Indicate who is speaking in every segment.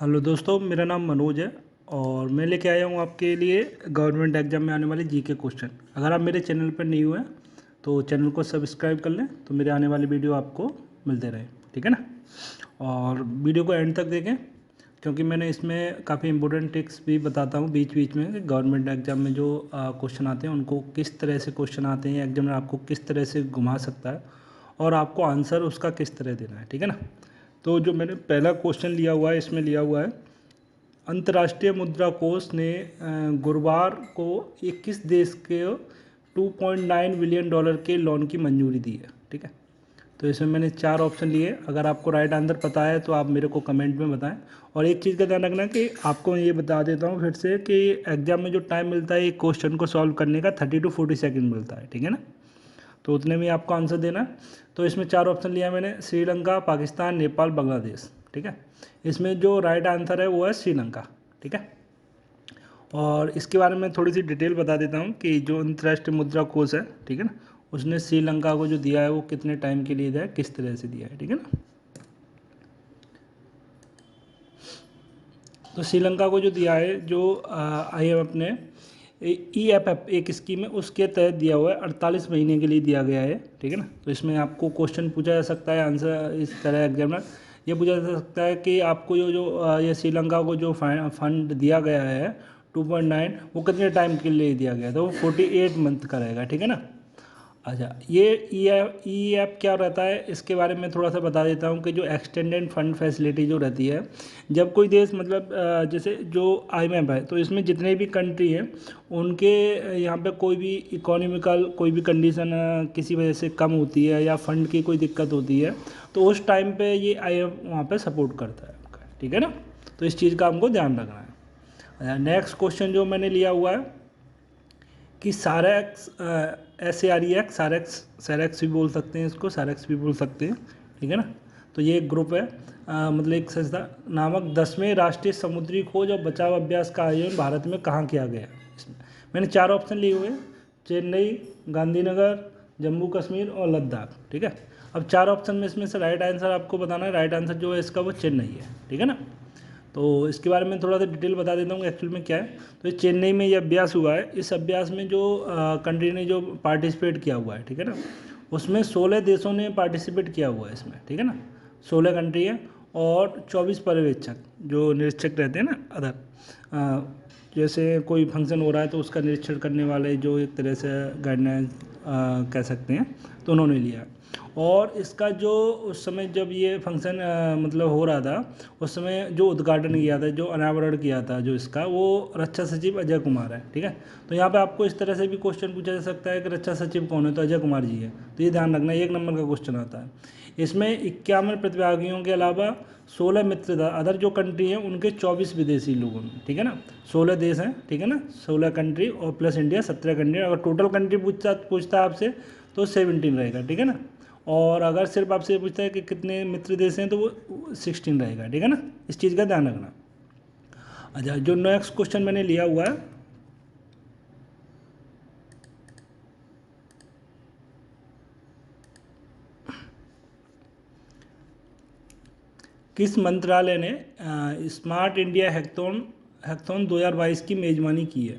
Speaker 1: Hello दोस्तों, मेरा नाम मनोज है और मैं लेके आया हूँ आपके लिए गवर्नमेंट एग्जाम में आने वाले जीके क्वेश्चन। अगर आप मेरे चैनल पर नहीं हुए हैं तो चैनल को सब्सक्राइब कर लें तो मेरे आने वाली वीडियो आपको मिलते रहे, ठीक है ना। और वीडियो को एंड तक देखें क्योंकि मैंने इसमें काफ़ी इंपॉर्टेंट टिप्स भी बताता हूँ बीच बीच में कि गवर्नमेंट एग्जाम में जो क्वेश्चन आते हैं उनको किस तरह से क्वेश्चन आते हैं, एग्जामिनर आपको किस तरह से घुमा सकता है और आपको आंसर उसका किस तरह देना है, ठीक है ना। तो जो मैंने पहला क्वेश्चन लिया हुआ है इसमें लिया हुआ है, अंतर्राष्ट्रीय मुद्रा कोष ने गुरुवार को 21 देश के 2.9 बिलियन डॉलर के लोन की मंजूरी दी है, ठीक है। तो इसमें मैंने 4 ऑप्शन लिए। अगर आपको राइट आंसर पता है तो आप मेरे को कमेंट में बताएं। और एक चीज़ का ध्यान रखना कि आपको ये बता देता हूँ फिर से कि एग्जाम में जो टाइम मिलता है एक क्वेश्चन को सॉल्व करने का 30 to 40 सेकंड मिलता है, ठीक है ना। तो उतने में आपको आंसर देना है। तो इसमें 4 ऑप्शन लिया मैंने, श्रीलंका, पाकिस्तान, नेपाल, बांग्लादेश, ठीक है। इसमें जो राइट आंसर है वो है श्रीलंका, ठीक है। और इसके बारे में थोड़ी सी डिटेल बता देता हूँ कि जो अंतर्राष्ट्रीय मुद्रा कोष है, ठीक है ना, उसने श्रीलंका को जो दिया है वो कितने टाइम के लिए दिया है, किस तरह से दिया है, ठीक है ना। तो श्रीलंका को जो दिया है, जो IMF ने EFF एक स्कीम है उसके तहत दिया हुआ है, 48 महीने के लिए दिया गया है, ठीक है ना। तो इसमें आपको क्वेश्चन पूछा जा सकता है, आंसर इस तरह एग्जामिनर ये पूछा जा सकता है कि आपको ये श्रीलंका को जो फंड दिया गया है 2.9 वो कितने टाइम के लिए दिया गया, तो वो 48 मंथ का रहेगा, ठीक है ना। अच्छा, ये ई ऐप क्या रहता है इसके बारे में थोड़ा सा बता देता हूँ कि जो एक्सटेंडेड फंड फैसिलिटी जो रहती है, जब कोई देश मतलब जैसे जो IMF है तो इसमें जितने भी कंट्री हैं उनके यहाँ पे कोई भी इकोनॉमिकल कोई भी कंडीशन किसी वजह से कम होती है या फंड की कोई दिक्कत होती है तो उस टाइम पे ये IMF वहाँ पे सपोर्ट करता है आपका, ठीक है ना। तो इस चीज़ का हमको ध्यान रखना है। अच्छा, नेक्स्ट क्वेश्चन जो मैंने लिया हुआ है कि सारेक्स SAREX सारेक्स भी बोल सकते हैं, इसको सारेक्स भी बोल सकते हैं, ठीक है ना। तो ये एक ग्रुप है, मतलब एक संस्था नामक 10वें राष्ट्रीय समुद्री खोज और बचाव अभ्यास का आयोजन भारत में कहाँ किया गया। इसमें मैंने 4 ऑप्शन लिए हुए हैं, चेन्नई, गांधीनगर, जम्मू कश्मीर और लद्दाख, ठीक है। अब 4 ऑप्शन में इसमें से राइट आंसर आपको बताना है। राइट आंसर जो है इसका वो चेन्नई है, ठीक है ना। तो इसके बारे में थोड़ा सा डिटेल बता देता हूँ एक्चुअल में क्या है। तो ये चेन्नई में ये अभ्यास हुआ है। इस अभ्यास में जो कंट्री ने जो पार्टिसिपेट किया हुआ है, ठीक है ना, उसमें 16 देशों ने पार्टिसिपेट किया हुआ है इसमें, ठीक है ना। 16 कंट्री है और 24 पर्यवेक्षक जो निरीक्षक रहते हैं ना, अदर जैसे कोई फंक्शन हो रहा है तो उसका निरीक्षण करने वाले जो एक तरह से गाइडलाइंस कह सकते हैं, तो उन्होंने लिया। और इसका जो उस समय जब ये फंक्शन मतलब हो रहा था उस समय जो उद्घाटन किया था, जो अनावरण किया था जो इसका, वो रक्षा सचिव अजय कुमार है, ठीक है। तो यहाँ पे आपको इस तरह से भी क्वेश्चन पूछा जा सकता है कि रक्षा सचिव कौन है, तो अजय कुमार जी है। तो ये ध्यान रखना, 1 नंबर का क्वेश्चन आता है। इसमें 51 प्रतिभागियों के अलावा 16 मित्र अदर जो कंट्री हैं उनके 24 विदेशी लोगों में, ठीक है ना। 16 देश हैं, ठीक है ना, 16 कंट्री और प्लस इंडिया 17 कंट्री। अगर टोटल कंट्री पूछता है आपसे तो 17 रहेगा, ठीक है ना। और अगर सिर्फ आपसे पूछता है कि कितने मित्र देश हैं तो वो 16 रहेगा, ठीक है ना। इस चीज़ का ध्यान रखना। अच्छा, जो नेक्स्ट क्वेश्चन मैंने लिया हुआ है, किस मंत्रालय ने स्मार्ट इंडिया हैकथॉन 2022 की मेजबानी की है।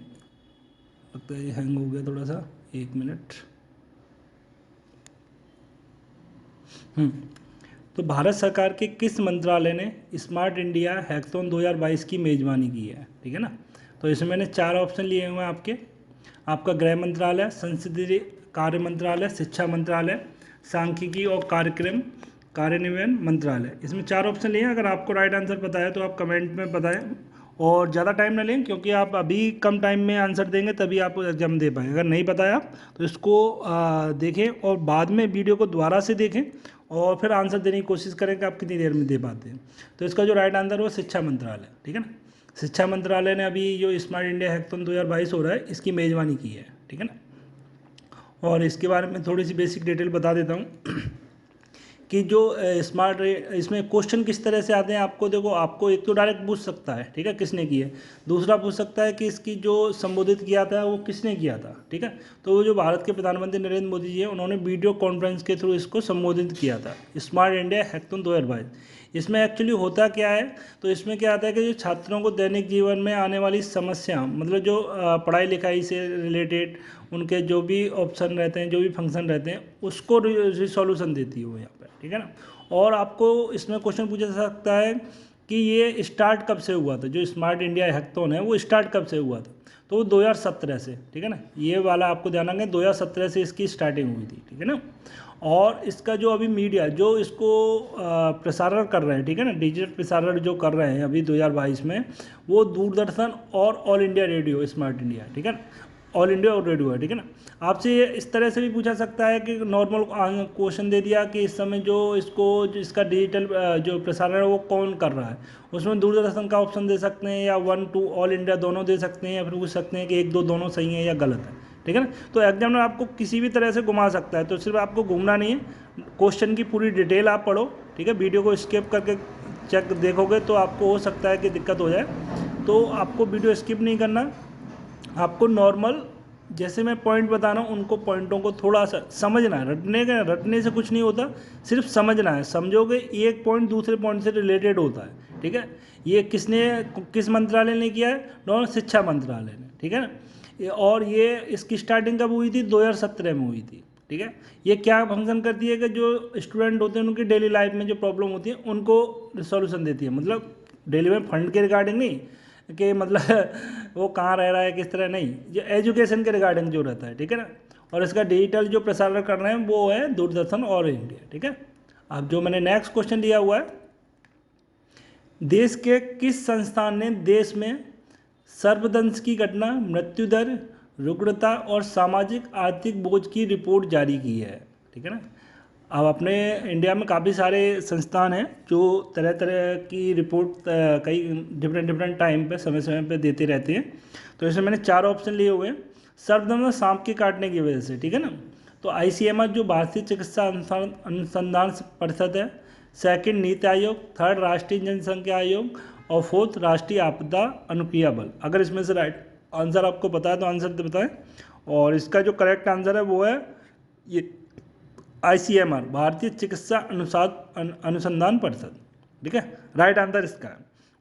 Speaker 1: लगता है ये हैंग हो गया थोड़ा सा, 1 मिनट। तो भारत सरकार के किस मंत्रालय ने स्मार्ट इंडिया हैकथॉन 2022 की मेजबानी की है, ठीक है ना। तो इसमें मैंने 4 ऑप्शन लिए हुए हैं आपका गृह मंत्रालय, संसदीय कार्य मंत्रालय, शिक्षा मंत्रालय, सांख्यिकी और कार्यक्रम कार्यान्वयन मंत्रालय। इसमें 4 ऑप्शन लिए हैं। अगर आपको राइट आंसर पता है तो आप कमेंट में बताएं और ज़्यादा टाइम ना लें क्योंकि आप अभी कम टाइम में आंसर देंगे तभी आप एग्जाम दे पाएंगे। अगर नहीं पता है आप तो इसको देखें और बाद में वीडियो को दोबारा से देखें और फिर आंसर देने की कोशिश करें कि आप कितनी देर में दे पाते हैं। तो इसका जो राइट आंसर है वो शिक्षा मंत्रालय, ठीक है ना। शिक्षा मंत्रालय ने अभी जो स्मार्ट इंडिया हैकथॉन 2022 हो रहा है इसकी मेजबानी की है, ठीक है ना। और इसके बारे में थोड़ी सी बेसिक डिटेल बता देता हूँ कि जो स्मार्ट इसमें क्वेश्चन किस तरह से आते हैं आपको। देखो, आपको एक तो डायरेक्ट पूछ सकता है, ठीक है, किसने की है। दूसरा पूछ सकता है कि इसकी जो संबोधित किया था वो किसने किया था, ठीक है। तो वो जो भारत के प्रधानमंत्री नरेंद्र मोदी जी हैं उन्होंने वीडियो कॉन्फ्रेंस के थ्रू इसको संबोधित किया था, स्मार्ट इंडिया हैकथॉन 2022। इसमें एक्चुअली होता क्या है, तो इसमें क्या आता है कि जो छात्रों को दैनिक जीवन में आने वाली समस्या, मतलब जो पढ़ाई लिखाई से रिलेटेड उनके जो भी ऑप्शन रहते हैं, जो भी फंक्शन रहते हैं, उसको रिसोल्यूशन देती है वो यहाँ पर, ठीक है ना। और आपको इसमें क्वेश्चन पूछा जा सकता है कि ये स्टार्ट कब से हुआ था, जो स्मार्ट इंडिया हैकाथॉन है वो स्टार्ट कब से हुआ था, तो वो 2017 से, ठीक है ना। ये वाला आपको ध्यान रखें, 2017 से इसकी स्टार्टिंग हुई थी, ठीक है ना। और इसका जो अभी मीडिया जो इसको प्रसारण कर रहे हैं, ठीक है ना, डिजिटल प्रसारण जो कर रहे हैं अभी 2022 में, वो दूरदर्शन और all India radio smart India, ठीक है ना, ऑल इंडिया और रेडियो है, ठीक है ना। आपसे ये इस तरह से भी पूछा सकता है कि नॉर्मल क्वेश्चन दे दिया कि इस समय जो इसका डिजिटल जो प्रसारण है वो कौन कर रहा है, उसमें दूरदर्शन का ऑप्शन दे सकते हैं, या 1 2 ऑल इंडिया दोनों दे सकते हैं, या फिर पूछ सकते हैं कि 1 2 दोनों सही है या गलत है, ठीक है ना। तो एग्जाम में आपको किसी भी तरह से घुमा सकता है, तो सिर्फ आपको घूमना नहीं है, क्वेश्चन की पूरी डिटेल आप पढ़ो, ठीक है। वीडियो को स्किप करके चेक देखोगे तो आपको हो सकता है कि दिक्कत हो जाए, तो आपको वीडियो स्किप नहीं करना, आपको नॉर्मल जैसे मैं पॉइंट बता रहा हूँ उनको पॉइंटों को थोड़ा सा समझना है, रटने से कुछ नहीं होता, सिर्फ समझना है। समझोगे एक पॉइंट दूसरे पॉइंट से रिलेटेड होता है, ठीक है। ये किस मंत्रालय ने किया है, नॉर्मल शिक्षा मंत्रालय ने, ठीक है ना। और ये इसकी स्टार्टिंग कब हुई थी, 2017 में हुई थी, ठीक है। ये क्या फंक्शन करती है कि जो स्टूडेंट होते हैं उनकी डेली लाइफ में जो प्रॉब्लम होती है उनको सॉल्यूशन देती है, मतलब डेली में फंड के रिगार्डिंग नहीं कि मतलब वो कहाँ रह रहा है किस तरह, नहीं, जो एजुकेशन के रिगार्डिंग जो रहता है, ठीक है ना। और इसका डिजिटल जो प्रसारण कर रहे हैं वो है दूरदर्शन और इंडिया, ठीक है। अब जो मैंने नेक्स्ट क्वेश्चन दिया हुआ है, देश के किस संस्थान ने देश में सर्पदंश की घटना, मृत्यु दर, रुग्णता और सामाजिक आर्थिक बोझ की रिपोर्ट जारी की है, ठीक है ना। अब अपने इंडिया में काफ़ी सारे संस्थान हैं जो तरह तरह की रिपोर्ट कई डिफरेंट टाइम पे समय समय पे देते रहते हैं। तो इसमें मैंने 4 ऑप्शन लिए हुए हैं। सर्वप्रथम सांप के काटने की वजह से, ठीक है ना, तो ICMR जो भारतीय चिकित्सा अनुसंधान परिषद है, सेकंड नीति आयोग, थर्ड राष्ट्रीय जनसंख्या आयोग, और फोर्थ राष्ट्रीय आपदा अनुक्रिया बल। अगर इसमें से राइट आंसर आपको पता है तो आंसर बताएं, और इसका जो करेक्ट आंसर है वो है ये ICMR, भारतीय चिकित्सा अनुसंधान परिषद, ठीक है, राइट आंसर इसका है।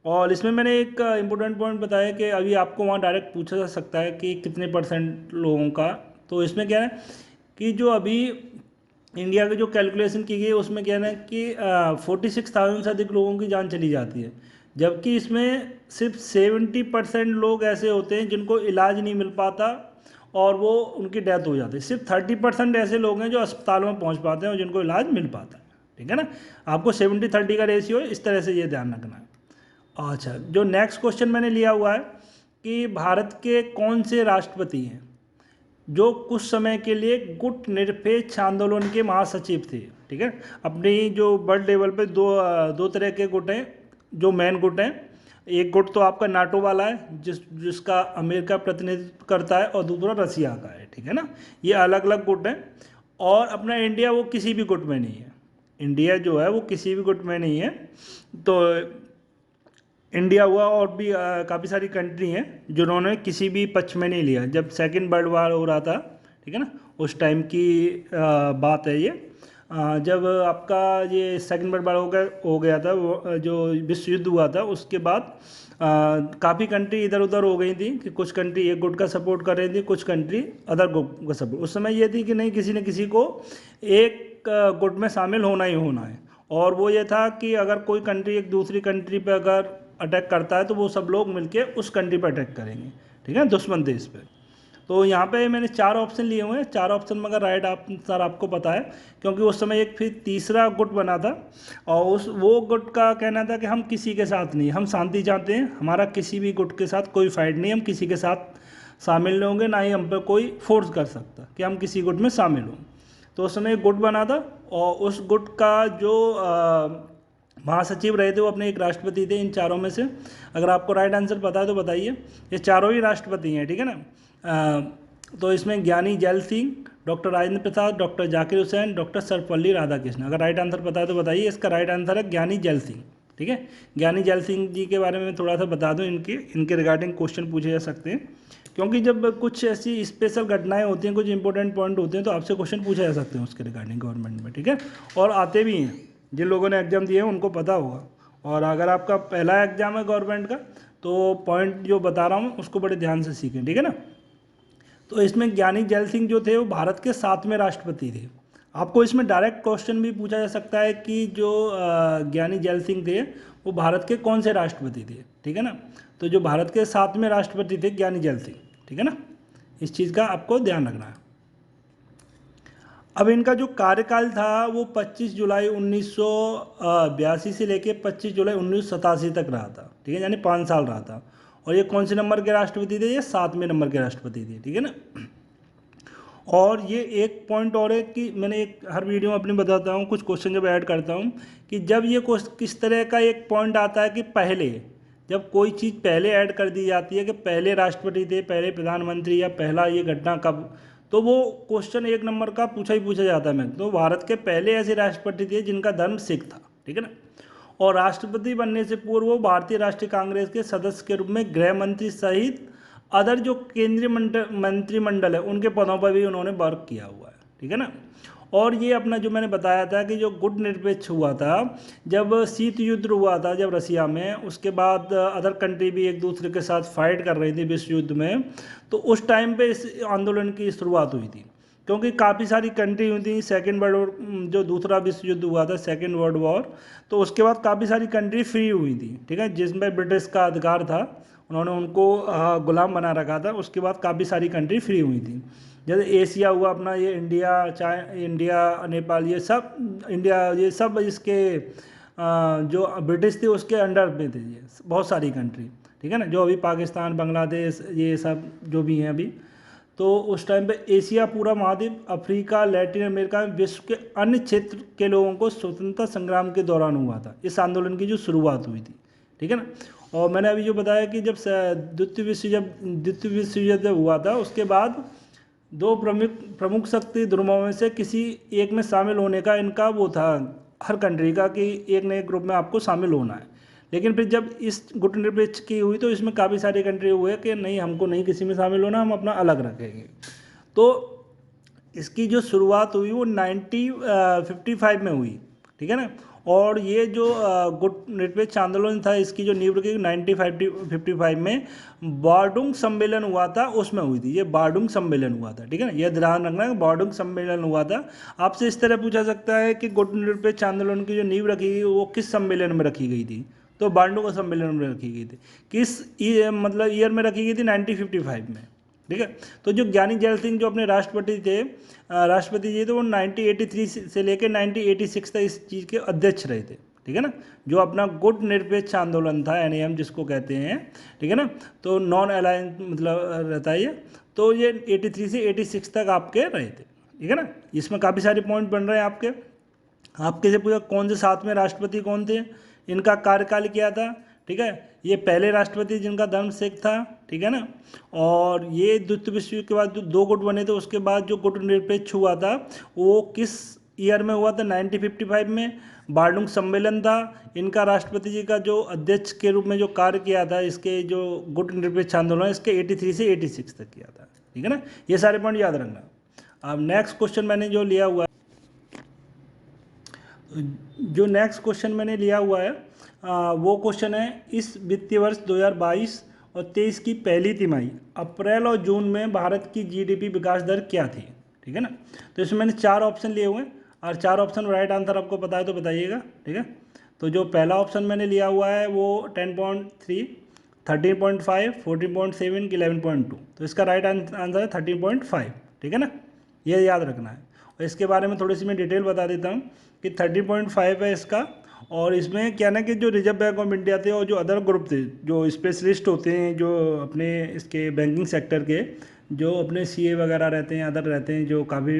Speaker 1: और इसमें मैंने एक इम्पोर्टेंट पॉइंट बताया कि अभी आपको वहाँ डायरेक्ट पूछा जा सकता है कि कितने % लोगों का, तो इसमें क्या है कि जो अभी इंडिया की जो कैलकुलेशन की गई है उसमें क्या है कि 46,000 से अधिक लोगों की जान चली जाती है, जबकि इसमें सिर्फ 70% लोग ऐसे होते हैं जिनको इलाज नहीं मिल पाता और वो उनकी डेथ हो जाती है। सिर्फ 30% ऐसे लोग हैं जो अस्पतालों में पहुंच पाते हैं और जिनको इलाज मिल पाता है, ठीक है ना। आपको 70-30 का रेशियो इस तरह से ये ध्यान रखना है। अच्छा, जो नेक्स्ट क्वेश्चन मैंने लिया हुआ है कि भारत के कौन से राष्ट्रपति हैं जो कुछ समय के लिए गुट निरपेक्ष आंदोलन के महासचिव थे, ठीक है। अपनी जो वर्ल्ड लेवल पे दो तरह के गुट हैं जो मेन गुट हैं। एक गुट तो आपका नाटो वाला है जिसका अमेरिका प्रतिनिधित्व करता है, और दूसरा रसिया का है, ठीक है ना। ये अलग अलग गुट हैं, और अपना इंडिया वो किसी भी गुट में नहीं है। इंडिया जो है वो किसी भी गुट में नहीं है। तो इंडिया हुआ और भी काफ़ी सारी कंट्री हैं जिन्होंने किसी भी पक्ष में नहीं लिया। जब सेकेंड वर्ल्ड वार हो रहा था, ठीक है ना, उस टाइम की बात है ये, जब आपका ये सेकेंड वर्ल्ड वार हो गया था, वो जो विश्व युद्ध हुआ था, उसके बाद काफ़ी कंट्री इधर उधर हो गई थी कि कुछ कंट्री एक गुट का सपोर्ट कर रही थी, कुछ कंट्री अदर गुट का सपोर्ट। उस समय ये थी कि नहीं, किसी न किसी को एक गुट में शामिल होना ही होना है, और वो ये था कि अगर कोई कंट्री एक दूसरी कंट्री पे अगर अटैक करता है तो वो सब लोग मिलके उस कंट्री पर अटैक करेंगे, ठीक है, दुश्मन देश पे। तो यहाँ पे मैंने 4 ऑप्शन लिए हुए हैं। 4 ऑप्शन में अगर राइट आंसर आपको पता है, क्योंकि उस समय एक फिर तीसरा गुट बना था, और वो गुट का कहना था कि हम किसी के साथ नहीं, हम शांति चाहते हैं, हमारा किसी भी गुट के साथ कोई फाइट नहीं, हम किसी के साथ शामिल नहीं होंगे, ना ही हम पे कोई फोर्स कर सकता कि हम किसी गुट में शामिल हों। तो उस समय एक गुट बना था, और उस गुट का जो महासचिव रहे थे वो अपने एक राष्ट्रपति थे। इन चारों में से अगर आपको राइट आंसर पता है तो बताइए। ये चारों ही राष्ट्रपति हैं, ठीक है ना। तो इसमें ज्ञानी gel Singh, doctor Rajendra Prasad, doctor Zakir Hussain, doctor Sarvepalli Radhakrishnan. अगर राइट आंसर पता है तो बताइए। इसका राइट आंसर है ज्ञानी जैल सिंह, ठीक है। ज्ञानी जैल सिंह जी के बारे में थोड़ा सा बता दूं, इनके रिगार्डिंग क्वेश्चन पूछे जा सकते हैं, क्योंकि जब कुछ ऐसी स्पेशल घटनाएं होती हैं, कुछ इंपॉर्टेंट पॉइंट होते हैं, तो आपसे क्वेश्चन पूछे जा सकते हैं उसके रिगार्डिंग गवर्नमेंट में, ठीक है, और आते भी हैं। जिन लोगों ने एग्ज़ाम दिए हैं उनको पता होगा। और अगर आपका पहला एग्ज़ाम है गवर्नमेंट का तो पॉइंट जो बता रहा हूँ उसको बड़े ध्यान से सीखें, ठीक है ना। तो इसमें ज्ञानी जैल सिंह जो थे वो भारत के 7वें राष्ट्रपति थे। आपको इसमें डायरेक्ट क्वेश्चन भी पूछा जा सकता है कि जो ज्ञानी जैल सिंह थे वो भारत के कौन से राष्ट्रपति थे, ठीक है ना। तो जो भारत के 7वें राष्ट्रपति थे ज्ञानी जैल सिंह, ठीक है ना। इस चीज़ का आपको ध्यान रखना है। अब इनका जो कार्यकाल था वो 25 जुलाई 1982 से लेके 25 जुलाई 1987 तक रहा था, ठीक है, यानी 5 साल रहा था। और ये कौन से नंबर के राष्ट्रपति थे? ये 7वें नंबर के राष्ट्रपति थे, ठीक है ना। और ये एक पॉइंट और है कि मैंने एक हर वीडियो में अपनी बताता हूँ, कुछ क्वेश्चन जब ऐड करता हूँ कि जब ये किस तरह का एक पॉइंट आता है कि पहले, जब कोई चीज़ पहले ऐड कर दी जाती है कि पहले राष्ट्रपति थे, पहले प्रधानमंत्री, या पहला ये घटना कब, तो वो क्वेश्चन 1 नंबर का पूछा ही पूछा जाता है। मैं तो भारत के पहले ऐसे राष्ट्रपति थे जिनका धर्म सिख था, ठीक है ना। और राष्ट्रपति बनने से पूर्व वो भारतीय राष्ट्रीय कांग्रेस के सदस्य के रूप में गृह मंत्री सहित अदर जो केंद्रीय मंत्रिमंडल है उनके पदों पर भी उन्होंने वर्क किया हुआ है, ठीक है ना। और ये अपना जो मैंने बताया था कि जो गुट निरपेक्ष हुआ था जब शीत युद्ध हुआ था जब रसिया में, उसके बाद अदर कंट्री भी एक दूसरे के साथ फाइट कर रही थी विश्व युद्ध में, तो उस टाइम पे इस आंदोलन की शुरुआत हुई थी। क्योंकि काफ़ी सारी कंट्री हुई थी, सेकेंड वर्ल्ड वॉर जो दूसरा विश्व युद्ध हुआ था, सेकेंड वर्ल्ड वॉर, तो उसके बाद काफ़ी सारी कंट्री फ्री हुई थी, ठीक है, जिसमें ब्रिटिश का अधिकार था, उन्होंने उनको गुलाम बना रखा था। उसके बाद काफ़ी सारी कंट्री फ्री हुई थी, जैसे एशिया हुआ अपना, ये इंडिया, नेपाल, ये सब इंडिया, ये सब इसके जो ब्रिटिश थे उसके अंडर में थे ये बहुत सारी कंट्री, ठीक है ना, जो अभी पाकिस्तान, बांग्लादेश, ये सब जो भी हैं अभी। तो उस टाइम पे एशिया पूरा महाद्वीप, अफ्रीका, लैटिन अमेरिका में विश्व के अन्य क्षेत्र के लोगों को स्वतंत्रता संग्राम के दौरान हुआ था इस आंदोलन की जो शुरुआत हुई थी, ठीक है ना। और मैंने अभी जो बताया कि जब द्वितीय विश्व युद्ध हुआ था उसके बाद 2 प्रमुख शक्ति ध्रुवों में से किसी एक में शामिल होने का इनका वो था हर कंट्री का कि एक नए ग्रुप में आपको शामिल होना है। लेकिन फिर जब इस गुट निरपेक्ष की हुई तो इसमें काफ़ी सारी कंट्री हुए कि नहीं, हमको नहीं किसी में शामिल होना, हम अपना अलग रखेंगे। तो इसकी जो शुरुआत हुई वो 1955 में हुई, ठीक है ना। और ये जो गुट निरपेक्ष आंदोलन था इसकी जो नींव रखी 1955 में बार्डुंग सम्मेलन हुआ था, उसमें हुई थी। ये बार्डुंग सम्मेलन हुआ था, ठीक है ना, ये ध्यान रखना है, बार्डुंग सम्मेलन हुआ था। आपसे इस तरह पूछा सकता है कि गुट निरपेक्ष आंदोलन की जो नींव रखी गई वो किस सम्मेलन में रखी गई थी, तो बार्डुंग सम्मेलन में रखी गई थी। किस मतलब ईयर में रखी गई थी? 1955 में, ठीक है। तो जो ज्ञानी जैल सिंह जो अपने राष्ट्रपति जी थे वो 1983 से लेकर 1986 तक इस चीज़ के अध्यक्ष रहे थे, ठीक है ना। जो अपना गुट निरपेक्ष आंदोलन था, NAM जिसको कहते हैं, ठीक है ना, तो नॉन अलायंस मतलब रहता है ये, तो ये 83 से 86 तक आपके रहे थे, ठीक है ना। इसमें काफ़ी सारे पॉइंट बन रहे हैं आपके से पूछा कौन से 7वें राष्ट्रपति कौन थे, इनका कार्यकाल क्या था, ठीक है। ये पहले राष्ट्रपति जिनका धर्म सिख था, ठीक है ना। और ये द्वितीय विश्व युद्ध के बाद जो 2 गुट बने थे उसके बाद जो गुट निरपेक्ष हुआ था वो किस ईयर में हुआ था? 1955 में बार्डुंग सम्मेलन था। इनका राष्ट्रपति जी का जो अध्यक्ष के रूप में जो कार्य किया था इसके जो गुट निरपेक्ष आंदोलन इसके 83 से 86 तक किया था, ठीक है ना। ये सारे पॉइंट याद रखना। अब नेक्स्ट क्वेश्चन मैंने जो लिया हुआ है वो क्वेश्चन है, इस वित्तीय वर्ष 2022 और 23 की पहली तिमाही अप्रैल और जून में भारत की GDP विकास दर क्या थी, ठीक है ना। तो इसमें मैंने 4 ऑप्शन लिए हुए हैं और 4 ऑप्शन राइट आंसर आपको पता है तो बताइएगा, ठीक है। तो जो पहला ऑप्शन मैंने लिया हुआ है वो 10.3, 13.5, 14.7 की 11.2, तो इसका राइट आंसर है 13.5, ठीक है ना, ये याद रखना है। और इसके बारे में थोड़ी सी मैं डिटेल बता देता हूँ कि 13.5 है इसका। और इसमें क्या ना कि जो रिजर्व बैंक ऑफ इंडिया थे और जो अदर ग्रुप थे जो स्पेशलिस्ट होते हैं जो अपने इसके बैंकिंग सेक्टर के जो अपने CA वगैरह रहते हैं, अदर रहते हैं जो काफ़ी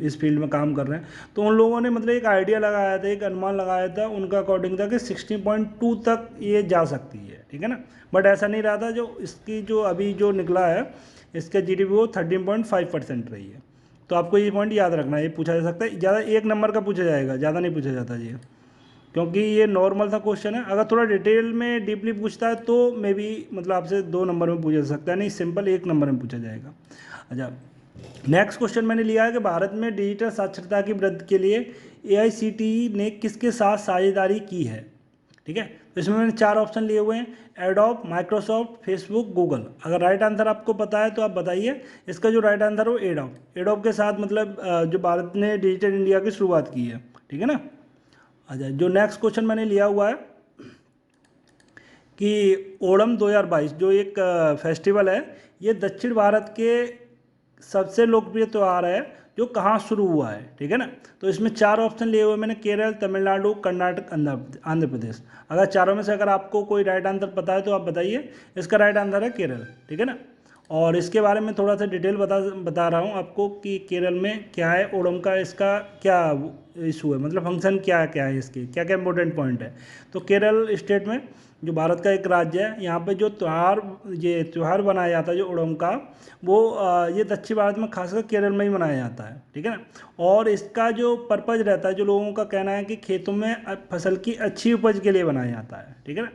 Speaker 1: इस फील्ड में काम कर रहे हैं, तो उन लोगों ने मतलब एक आइडिया लगाया था, एक अनुमान लगाया था, उनका अकॉर्डिंग था कि 16.2 तक ये जा सकती है, ठीक है ना। बट ऐसा नहीं रहा था, जो इसकी जो अभी जो निकला है इसका GDP वो 13.5% रही है। तो आपको ये पॉइंट याद रखना है, ये पूछा जा सकता है, ज़्यादा 1 नंबर का पूछा जाएगा, ज़्यादा नहीं पूछा जाता ये, क्योंकि ये नॉर्मल सा क्वेश्चन है। अगर थोड़ा डिटेल में डीपली पूछता है तो मे बी मतलब आपसे 2 नंबर में पूछा जा सकता है, नहीं सिंपल 1 नंबर में पूछा जाएगा। अच्छा, नेक्स्ट क्वेश्चन मैंने लिया है कि भारत में डिजिटल साक्षरता की वृद्धि के लिए AICTE ने किसके साथ साझेदारी की है, ठीक है। तो इसमें मैंने 4 ऑप्शन लिए हुए हैं, एडोब, माइक्रोसॉफ्ट, फेसबुक, गूगल। अगर राइट आंसर आपको पता है तो आप बताइए। इसका जो राइट आंसर है वो एडोब के साथ मतलब जो भारत ने डिजिटल इंडिया की शुरुआत की है, ठीक है ना। अच्छा, जो नेक्स्ट क्वेश्चन मैंने लिया हुआ है कि ओणम 2022 जो एक फेस्टिवल है, ये दक्षिण भारत के सबसे लोकप्रिय त्यौहार है जो कहाँ शुरू हुआ है, ठीक है ना। तो इसमें 4 ऑप्शन लिए हुए मैंने, केरल, तमिलनाडु, कर्नाटक, आंध्र प्रदेश। अगर चारों में से अगर आपको कोई राइट आंसर पता है तो आप बताइए। इसका राइट आंसर है केरल, ठीक है ना। और इसके बारे में थोड़ा सा डिटेल बता रहा हूँ आपको कि केरल में क्या है, ओणम का इसका क्या इशू है, मतलब फंक्शन क्या है इसके, क्या क्या इंपॉर्टेंट पॉइंट है। तो केरल स्टेट में जो भारत का एक राज्य है, यहाँ पे जो त्यौहार बनाया जाता है जो ओणम का, वो ये दक्षिण भारत में खासकर केरल में ही मनाया जाता है, ठीक है ना। और इसका जो पर्पज़ रहता है, जो लोगों का कहना है कि खेतों में फसल की अच्छी उपज के लिए बनाया जाता है, ठीक है ना।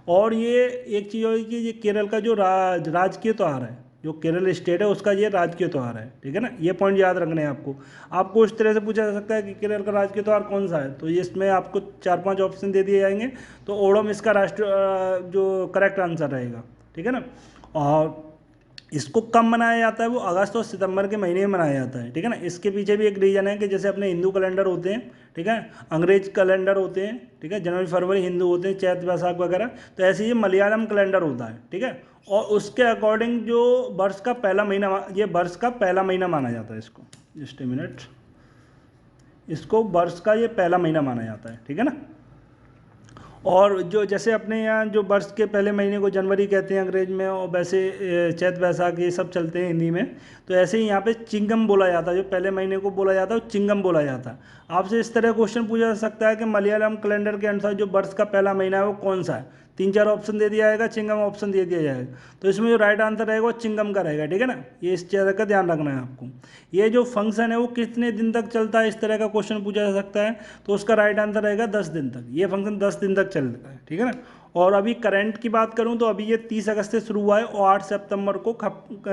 Speaker 1: और ये एक चीज़ होगी कि ये केरल का जो राजकीय त्यौहार है, जो केरल स्टेट है उसका ये राजकीय त्यौहार है, ठीक है ना। ये पॉइंट याद रखने हैं आपको इस तरह से पूछा जा सकता है कि केरल का राजकीय त्यौहार कौन सा है, तो ये इसमें आपको 4-5 ऑप्शन दे दिए जाएंगे। तो ओणम इसका जो करेक्ट आंसर रहेगा, ठीक है ना। और इसको कब मनाया जाता है, वो अगस्त और सितंबर के महीने में मनाया जाता है, ठीक है ना। इसके पीछे भी एक रीज़न है कि जैसे अपने हिंदू कैलेंडर होते हैं, ठीक है, अंग्रेज कैलेंडर होते हैं, ठीक है, जनवरी फरवरी हिंदू होते हैं, चैत वैसाख वगैरह, तो ऐसे ही मलयालम कैलेंडर होता है, ठीक है। और उसके अकॉर्डिंग जो वर्ष का पहला महीना, ये वर्ष का पहला महीना माना जाता है इसको, जस्ट ए मिनट, इसको वर्ष का ये पहला महीना माना जाता है, ठीक है ना। और जो जैसे अपने यहाँ जो वर्ष के पहले महीने को जनवरी कहते हैं अंग्रेज में, और वैसे चैत वैसाख ये सब चलते हैं हिंदी में, तो ऐसे ही यहाँ पे चिंगम बोला जाता है, जो पहले महीने को बोला जाता है वो चिंगम बोला जाता है। आपसे इस तरह क्वेश्चन पूछा जा सकता है कि मलयालम कैलेंडर के अनुसार जो वर्ष का पहला महीना है वो कौन सा है। 3-4 ऑप्शन दे दिया जाएगा, चिंगम ऑप्शन दे दिया जाएगा, तो इसमें जो राइट आंसर रहेगा वो चिंगम का रहेगा, ठीक है ना। ये इस चीज़ का ध्यान रखना है आपको। ये जो फंक्शन है वो कितने दिन तक चलता है, इस तरह का क्वेश्चन पूछा जा सकता है, तो उसका राइट आंसर रहेगा 10 दिन तक। ये फंक्शन 10 दिन तक चलता है, ठीक है ना। और अभी करंट की बात करूँ तो अभी ये 30 अगस्त से शुरू हुआ है और 8 सितंबर को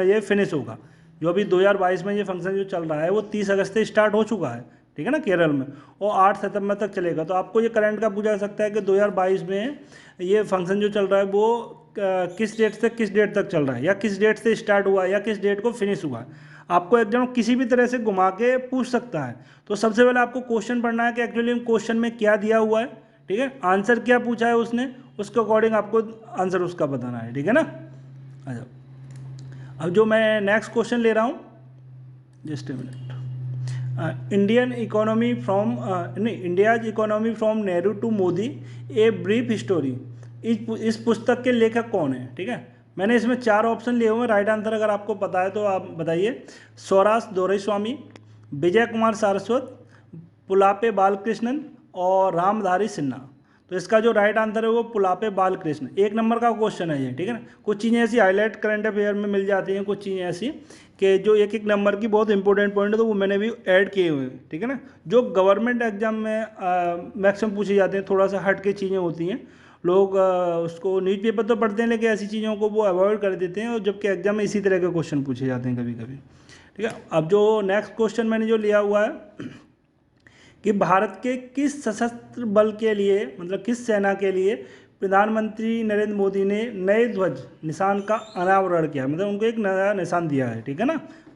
Speaker 1: ये फिनिश होगा। जो अभी 2022 में ये फंक्शन जो चल रहा है वो 30 अगस्त से स्टार्ट हो चुका है, ठीक है ना, केरल में, और 8 सितंबर तक चलेगा। तो आपको ये करंट का पूछा जा सकता है कि 2022 में ये फंक्शन जो चल रहा है वो किस डेट से किस डेट तक चल रहा है, या किस डेट से स्टार्ट हुआ है, या किस डेट को फिनिश हुआ है। आपको एग्जाम किसी भी तरह से घुमा के पूछ सकता है। तो सबसे पहले आपको क्वेश्चन पढ़ना है कि एक्चुअली क्वेश्चन में क्या दिया हुआ है, ठीक है, आंसर क्या पूछा है उसने, उसके अकॉर्डिंग आपको आंसर उसका बताना है, ठीक है ना। अच्छा, अब जो मैं नेक्स्ट क्वेश्चन ले रहा हूँ, just a minute, Indian economy from India's economy from Nehru to Modi, a brief history, इस पुस्तक के लेखक कौन है, ठीक है। मैंने इसमें 4 ऑप्शन लिए हुए हैं, राइट आंसर अगर आपको पता है तो आप बताइए। सौराष्ट्र दोराईस्वामी, विजय कुमार सारस्वत, पुलापे बालकृष्णन और रामधारी सिन्हा। तो इसका जो राइट आंसर है वो पुलापे बालकृष्ण। 1 नंबर का क्वेश्चन है ये, ठीक है ना। कुछ चीज़ें ऐसी हाईलाइट करंट अफेयर में मिल जाती हैं, कुछ चीज़ें ऐसी कि जो 1-1 नंबर की बहुत इंपॉर्टेंट पॉइंट है, तो वो मैंने भी ऐड किए हुए हैं, ठीक है ना। जो गवर्नमेंट एग्जाम में मैक्सिमम पूछे जाते हैं, थोड़ा सा हट के चीज़ें होती हैं, लोग उसको न्यूज़पेपर तो पढ़ते हैं लेकिन ऐसी चीज़ों को वो अवॉइड कर देते हैं, और जबकि एग्जाम में इसी तरह के क्वेश्चन पूछे जाते हैं कभी कभी, ठीक है। अब जो नेक्स्ट क्वेश्चन मैंने जो लिया हुआ है कि भारत के किस सशस्त्र बल के लिए, मतलब किस सेना के लिए प्रधानमंत्री नरेंद्र मोदी ने नए ध्वज निशान का अनावरण किया, मतलब उनको एक नया निशान दिया है, ठीक है ना।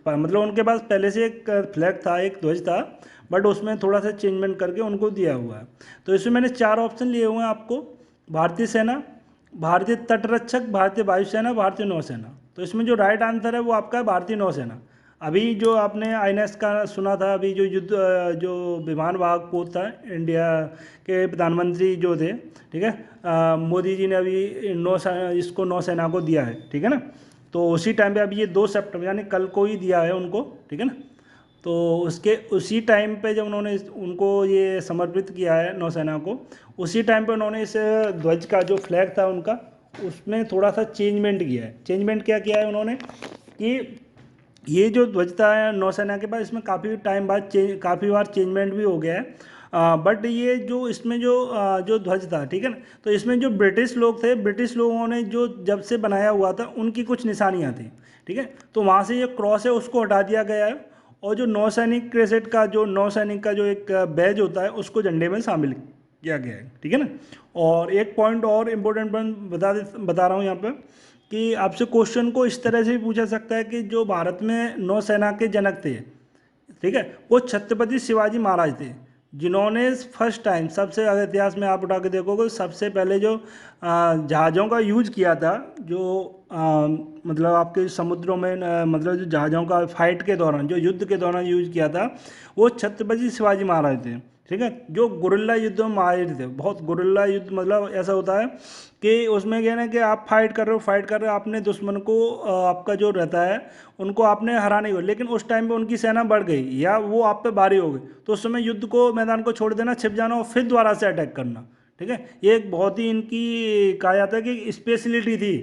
Speaker 1: मतलब उनके पास पहले से एक फ्लैग था, एक ध्वज था, बट उसमें थोड़ा सा चेंजमेंट करके उनको दिया हुआ है। तो इसमें मैंने 4 ऑप्शन लिए हुए हैं आपको, भारतीय सेना, भारतीय तटरक्षक, भारतीय वायुसेना, भारतीय नौसेना। तो इसमें जो राइट आंसर है वो आपका है भारतीय नौसेना। अभी जो आपने आईएनएस का सुना था, अभी जो जो विमान वाहक पोत था, इंडिया के प्रधानमंत्री जो थे, ठीक है, मोदी जी ने अभी इसको नौसेना को दिया है, ठीक है ना। तो उसी टाइम पे अभी ये 2 सितंबर यानी कल को ही दिया है उनको, ठीक है ना। तो उसके उसी टाइम पे जब उन्होंने उनको ये समर्पित किया है नौसेना को, उसी टाइम पे उन्होंने इस ध्वज का जो फ्लैग था उनका, उसमें थोड़ा सा चेंजमेंट किया है। चेंजमेंट क्या किया है उन्होंने कि ये जो ध्वज था नौसेना के पास, इसमें काफ़ी टाइम बाद काफ़ी बार चेंजमेंट भी हो गया है, बट ये जो इसमें जो ध्वज था, ठीक है ना, तो इसमें जो ब्रिटिश लोग थे, ब्रिटिश लोगों ने जो जब से बनाया हुआ था उनकी कुछ निशानियाँ थी, ठीक है। तो वहाँ से ये क्रॉस है उसको हटा दिया गया है, और जो नौसैनिक क्रेसेट का जो नौसैनिक का जो एक बैज होता है उसको झंडे में शामिल किया गया है, ठीक है ना। और एक पॉइंट और इम्पोर्टेंट पॉइंट बता रहा हूँ यहाँ पे कि आपसे क्वेश्चन को इस तरह से भी पूछा सकता है कि जो भारत में नौसेना के जनक थे, ठीक है, वो छत्रपति शिवाजी महाराज थे, जिन्होंने फर्स्ट टाइम सबसे, अगर इतिहास में आप उठा के देखोगे, सबसे पहले जो जहाज़ों का यूज किया था, जो मतलब आपके समुद्रों में मतलब जो जहाज़ों का फाइट के दौरान, जो युद्ध के दौरान यूज किया था, वो छत्रपति शिवाजी महाराज थे, ठीक है, जो गुरिल्ला युद्धों में माहिर थे। बहुत गुरिल्ला युद्ध मतलब ऐसा होता है कि उसमें क्या है ना कि आप फाइट कर रहे हो, आपने दुश्मन को आपका जो रहता है उनको आपने हरा नहीं हो, लेकिन उस टाइम पे उनकी सेना बढ़ गई या वो आप पे भारी हो गई, तो उस समय युद्ध को, मैदान को छोड़ देना, छिप जाना और फिर दोबारा से अटैक करना, ठीक है। ये एक बहुत ही इनकी कहा जाता है कि स्पेशलिटी थी,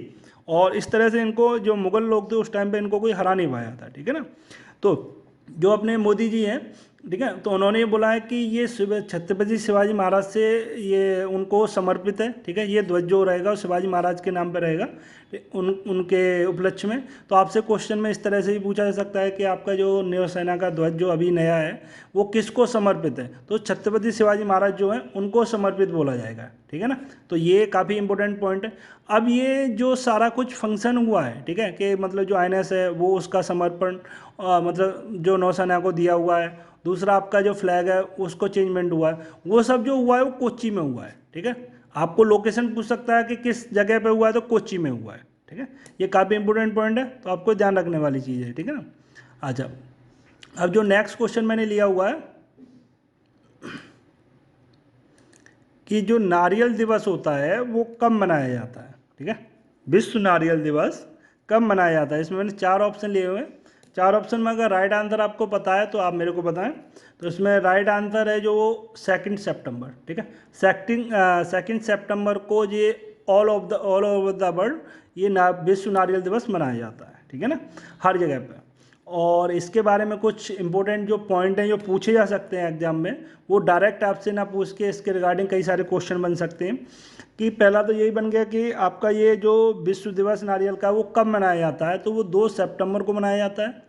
Speaker 1: और इस तरह से इनको जो मुगल लोग थे उस टाइम पे इनको कोई हरा नहीं पाया था, ठीक है ना। तो जो अपने मोदी जी हैं, ठीक है, तो उन्होंने ये बोला है कि ये छत्रपति शिवाजी महाराज से ये उनको समर्पित है, ठीक है, ये ध्वज जो रहेगा वो शिवाजी महाराज के नाम पे रहेगा उनके उपलक्ष्य में। तो आपसे क्वेश्चन में इस तरह से भी पूछा जा सकता है कि आपका जो नौसेना का ध्वज जो अभी नया है वो किसको समर्पित है, तो छत्रपति शिवाजी महाराज जो हैं उनको समर्पित बोला जाएगा, ठीक है ना। तो ये काफ़ी इंपॉर्टेंट पॉइंट है। अब ये जो सारा कुछ फंक्शन हुआ है, ठीक है, कि मतलब जो INS है वो उसका समर्पण मतलब जो नौसेना को दिया हुआ है, दूसरा आपका जो फ्लैग है उसको चेंजमेंट हुआ है, वो सब जो हुआ है वो कोच्चि में हुआ है, ठीक है। आपको लोकेशन पूछ सकता है कि किस जगह पे हुआ है, तो कोच्चि में हुआ है, ठीक है। ये काफ़ी इंपॉर्टेंट पॉइंट है, तो आपको ध्यान रखने वाली चीज़ है, ठीक है ना। अच्छा, अब जो नेक्स्ट क्वेश्चन मैंने लिया हुआ है कि जो नारियल दिवस होता है वो कब मनाया जाता है, ठीक है, विश्व नारियल दिवस कब मनाया जाता है। इसमें मैंने 4 ऑप्शन लिए हुए हैं। 4 ऑप्शन में अगर राइट आंसर आपको पता है तो आप मेरे को बताएं। तो इसमें राइट आंसर है जो 2 सितंबर, ठीक है। 2 सितंबर को ये ऑल ओवर द वर्ल्ड ये विश्व नारियल दिवस मनाया जाता है, ठीक है ना, हर जगह पे। और इसके बारे में कुछ इंपॉर्टेंट जो पॉइंट हैं जो पूछे जा सकते हैं एग्जाम में, वो डायरेक्ट आपसे ना पूछ के इसके रिगार्डिंग कई सारे क्वेश्चन बन सकते हैं। कि पहला तो यही बन गया कि आपका ये जो विश्व दिवस नारियल का वो कब मनाया जाता है, तो वो 2 सितंबर को मनाया जाता है।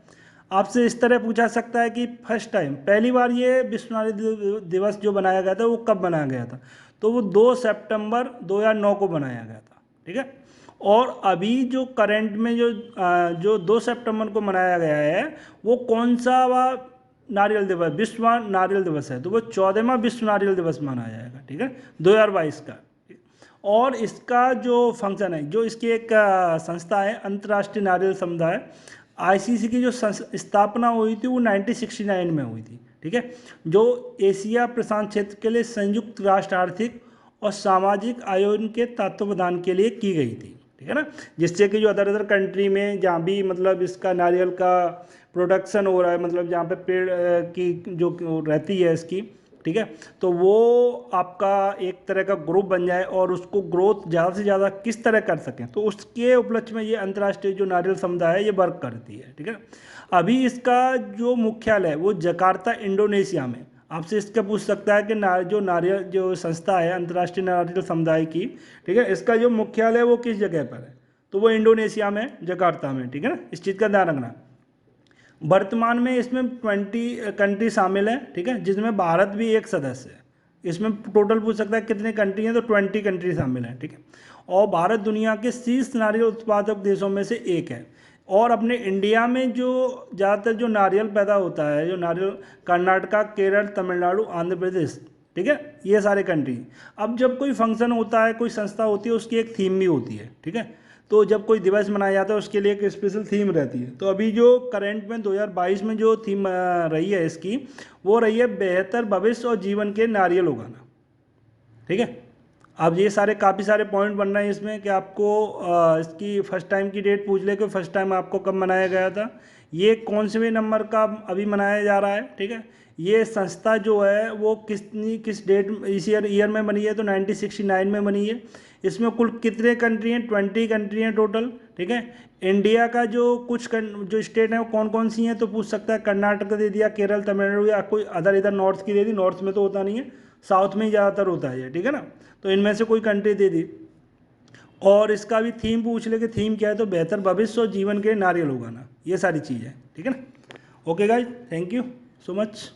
Speaker 1: आपसे इस तरह पूछा सकता है कि फर्स्ट टाइम पहली बार ये विश्व नारियल दिवस जो बनाया गया था वो कब बनाया गया था, तो वो 2 सितंबर 2009 को बनाया गया था, ठीक है। और अभी जो करंट में जो 2 सितंबर को मनाया गया है वो कौन सा नारियल दिवस, विश्व नारियल दिवस है, तो वो 14वां विश्व नारियल दिवस मनाया जाएगा, ठीक है, 2022 का। और इसका जो फंक्शन है, जो इसकी एक संस्था है अंतर्राष्ट्रीय नारियल समुदाय, ICC की जो स्थापना हुई थी वो 1969 में हुई थी, ठीक है, जो एशिया प्रशांत क्षेत्र के लिए संयुक्त राष्ट्र आर्थिक और सामाजिक आयोजन के तत्वावधान के लिए की गई थी, ठीक है ना। जिससे कि जो अदर कंट्री में जहाँ भी मतलब इसका नारियल का प्रोडक्शन हो रहा है, मतलब जहाँ पे पेड़ की जो रहती है इसकी, ठीक है, तो वो आपका एक तरह का ग्रुप बन जाए और उसको ग्रोथ ज़्यादा से ज़्यादा किस तरह कर सकें, तो उसके उपलक्ष्य में ये अंतर्राष्ट्रीय जो नारियल समुदाय है ये वर्क करती है, ठीक है। अभी इसका जो मुख्यालय है वो जकार्ता इंडोनेशिया में। आपसे इसका पूछ सकता है कि जो नारियल जो संस्था है अंतर्राष्ट्रीय नारियल समुदाय की, ठीक है, इसका जो मुख्यालय है वो किस जगह पर है, तो वो इंडोनेशिया में, जकार्ता में, ठीक है ना। इस चीज़ का ध्यान रखना। वर्तमान में इसमें 20 कंट्री शामिल है, ठीक है, जिसमें भारत भी एक सदस्य है। इसमें टोटल पूछ सकता है कितने कंट्री हैं, तो 20 कंट्री शामिल हैं, ठीक है। और भारत दुनिया के शीर्ष नारियल उत्पादक देशों में से एक है। और अपने इंडिया में जो ज़्यादातर जो नारियल पैदा होता है, जो नारियल कर्नाटका, केरल, तमिलनाडु, आंध्र प्रदेश, ठीक है, ये सारे कंट्री। अब जब कोई फंक्शन होता है, कोई संस्था होती है, उसकी एक थीम भी होती है, ठीक है। तो जब कोई दिवस मनाया जाता है उसके लिए एक स्पेशल थीम रहती है। तो अभी जो करंट में 2022 में जो थीम रही है इसकी, वो रही है बेहतर भविष्य और जीवन के नारियल उगाना, ठीक है। अब ये सारे काफ़ी सारे पॉइंट बन रहे हैं इसमें कि आपको इसकी फर्स्ट टाइम की डेट पूछ ले कि फर्स्ट टाइम आपको कब मनाया गया था, ये कौन से नंबर का अभी मनाया जा रहा है, ठीक है। ये संस्था जो है वो किस डेट इस ईयर में बनी है, तो 1969 में बनी है। इसमें कुल कितने कंट्री हैं, 20 कंट्री हैं टोटल, ठीक है। इंडिया का जो जो स्टेट है वो कौन कौन सी हैं, तो पूछ सकता है कर्नाटक दे दिया, केरल, तमिलनाडु, या कोई अदर इधर नॉर्थ की दे दी। नॉर्थ में तो होता नहीं है, साउथ में ही ज़्यादातर होता है ये, ठीक है ना। तो इनमें से कोई कंट्री दे दी। और इसका भी थीम पूछ ले कि थीम क्या है, तो बेहतर भविष्य और जीवन के नारियल उगाना, ये सारी चीज़ है, ठीक है ना। Okay guys, thank you so much.